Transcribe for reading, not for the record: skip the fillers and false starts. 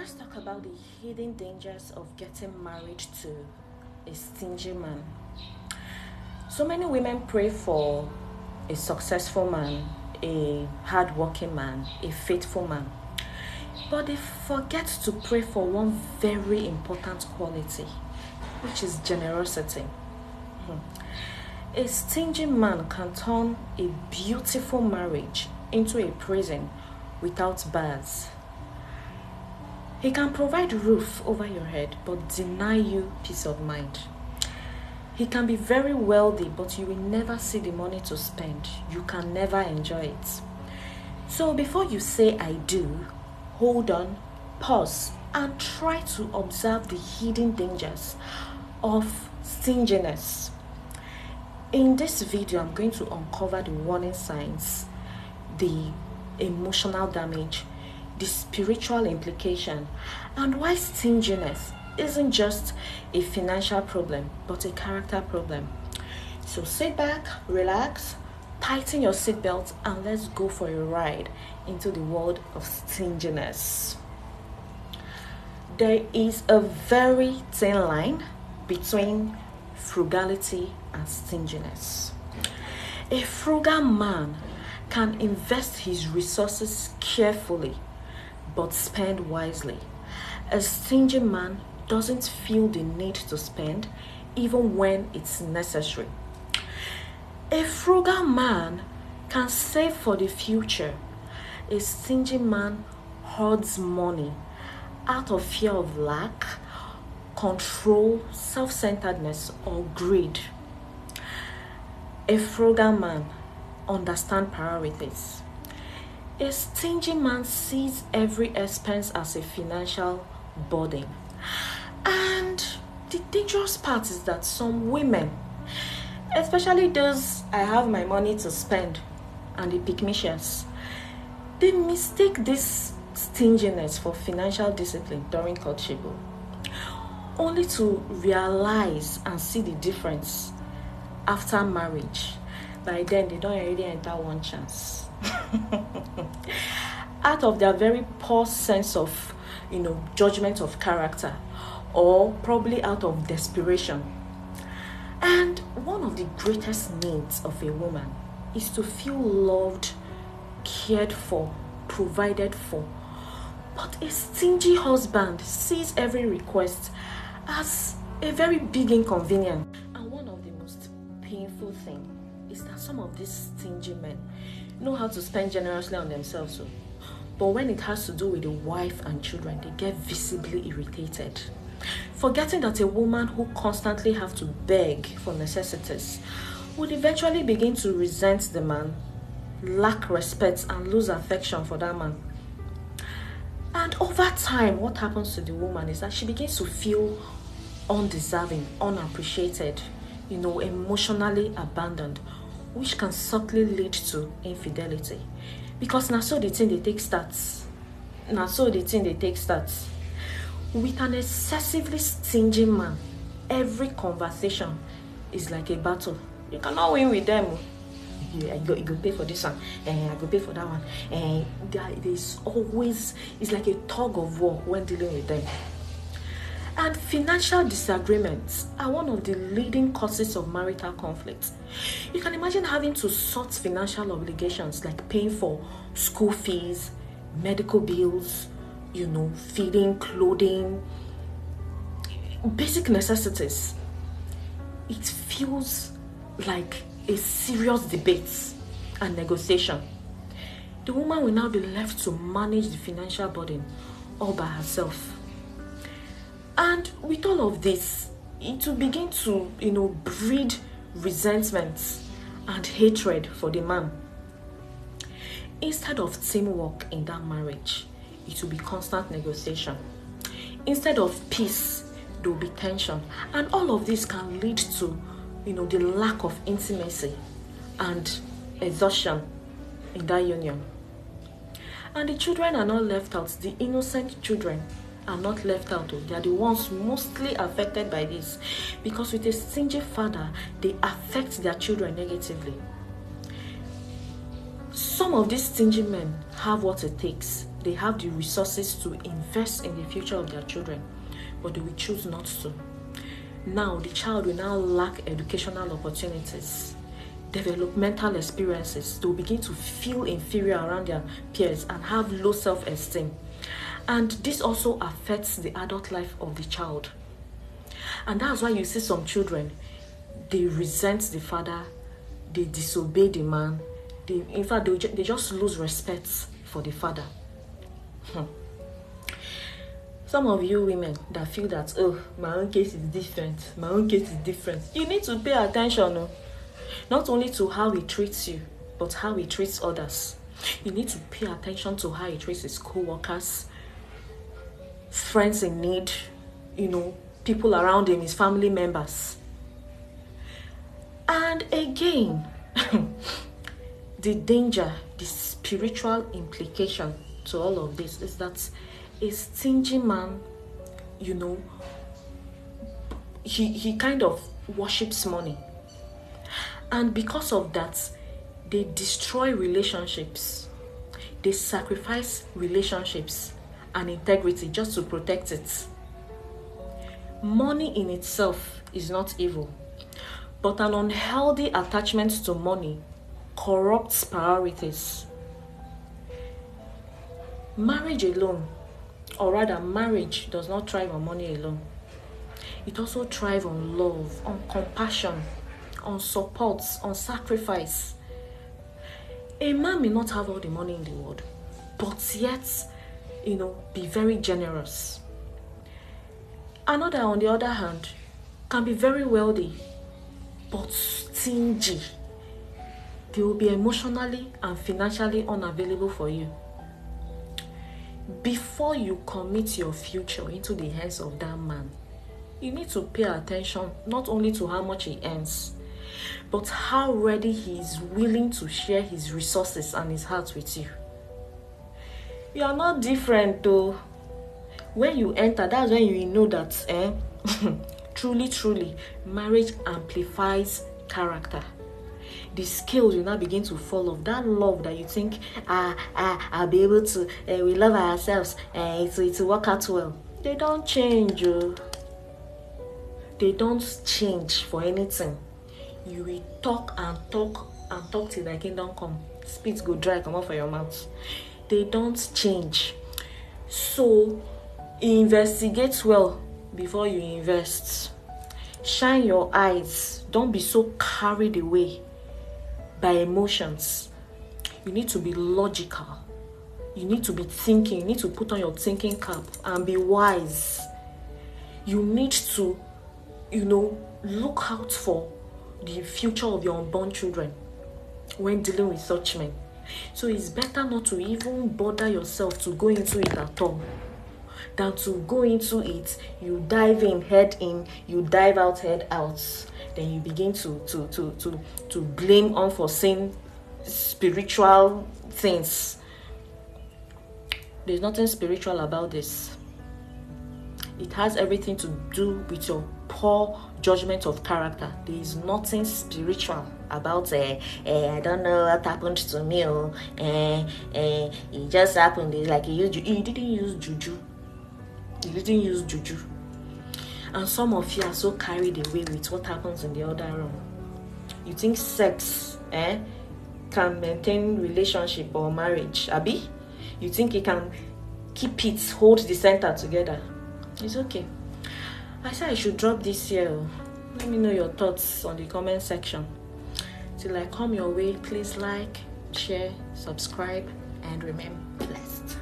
let's talk about the hidden dangers of getting married to a stingy man. So many women pray for a successful man, a hardworking man, a faithful man, but they forget to pray for one very important quality, which is generosity. A stingy man can turn a beautiful marriage into a prison without bars. He can provide roof over your head but deny you peace of mind. He can be very wealthy, but you will never see the money to spend. You can never enjoy it. So before you say I do, hold on, pause, and try to observe the hidden dangers of stinginess. In this video, I'm going to uncover the warning signs, the emotional damage, the spiritual implication, and why stinginess isn't just a financial problem, but a character problem. So sit back, relax, tighten your seatbelt, and let's go for a ride into the world of stinginess. There is a very thin line between frugality and stinginess. A frugal man can invest his resources carefully but spend wisely. A stingy man doesn't feel the need to spend even when it's necessary. A frugal man can save for the future. A stingy man hoards money out of fear of lack, control, self-centeredness, or greed. A frugal man understands priorities. A stingy man sees every expense as a financial burden. And the dangerous part is that some women, especially those I have my money to spend and the pygmalions, they mistake this stinginess for financial discipline during courtship, only to realize and see the difference after marriage. By then, they don't already enter one chance. Out of their very poor sense of, judgment of character, or probably out of desperation. And one of the greatest needs of a woman is to feel loved, cared for, provided for. But a stingy husband sees every request as a very big inconvenience. And one of the most painful things is that some of these stingy men know how to spend generously on themselves. But when it has to do with the wife and children, they get visibly irritated, forgetting that a woman who constantly has to beg for necessities would eventually begin to resent the man, lack respect, and lose affection for that man. And over time, what happens to the woman is that she begins to feel undeserving, unappreciated, emotionally abandoned, which can subtly lead to infidelity. Because now so the thing they take starts. With an excessively stingy man, every conversation is like a battle. You cannot win with them. You go pay for this one, and I go pay for that one. And there's always, it's like a tug of war when dealing with them. And financial disagreements are one of the leading causes of marital conflict. You can imagine having to sort financial obligations like paying for school fees, medical bills, feeding, clothing, basic necessities. It feels like a serious debate and negotiation. The woman will now be left to manage the financial burden all by herself. And with all of this, it will begin to, breed resentment and hatred for the man. Instead of teamwork in that marriage, it will be constant negotiation. Instead of peace, there will be tension. And all of this can lead to, the lack of intimacy and exhaustion in that union. And the children are not left out. The innocent children are not left out. They are the ones mostly affected by this, because with a stingy father, they affect their children negatively. Some of these stingy men have what it takes. They have the resources to invest in the future of their children, but they will choose not to. Now, the child will now lack educational opportunities, developmental experiences. They will begin to feel inferior around their peers and have low self-esteem. And this also affects the adult life of the child. And that's why you see some children, they resent the father, they disobey the man. In fact, they just lose respect for the father. Some of you women that feel that, oh, my own case is different. You need to pay attention, not only to how he treats you, but how he treats others. You need to pay attention to how he treats his co-workers, friends in need, people around him, his family members. And again, the danger, the spiritual implication to all of this is that a stingy man, he kind of worships money. And because of that, they destroy relationships. They sacrifice relationships and integrity just to protect it. Money in itself is not evil, but an unhealthy attachment to money corrupts priorities. Marriage alone, or rather marriage, does not thrive on money alone. It also thrives on love, on compassion, on support, on sacrifice. A man may not have all the money in the world, but yet, be very generous. Another, on the other hand, can be very wealthy, but stingy. They will be emotionally and financially unavailable for you. Before you commit your future into the hands of that man, you need to pay attention not only to how much he earns, but how ready he is willing to share his resources and his heart with you. You are not different though. When you enter, that's when you know that truly, marriage amplifies character. The scales will now begin to fall off. That love that you think, I'll be able to, we love ourselves, it will work out well. They don't change. They don't change for anything. You will talk till thy kingdom come. Spit go dry, come out for your mouth. They don't change. So, investigate well before you invest. Shine your eyes. Don't be so carried away by emotions. You need to be logical. You need to be thinking. You need to put on your thinking cap and be wise. You need to, look out for the future of your unborn children when dealing with such men. So it's better not to even bother yourself to go into it at all than to go into it. You dive in, head in, you dive out, head out. Then you begin to blame unforeseen spiritual things. There's nothing spiritual about this. It has everything to do with your poor judgment of character. There is nothing spiritual about I don't know what happened to me. It just happened. It's like he didn't use juju. He didn't use juju. And some of you are so carried away with what happens in the other room. You think sex can maintain relationship or marriage, Abi? You think it can keep it, hold the center together? It's okay. I said I should drop this here. Let me know your thoughts on the comment section. Till I come your way, please like, share, subscribe, and remain blessed.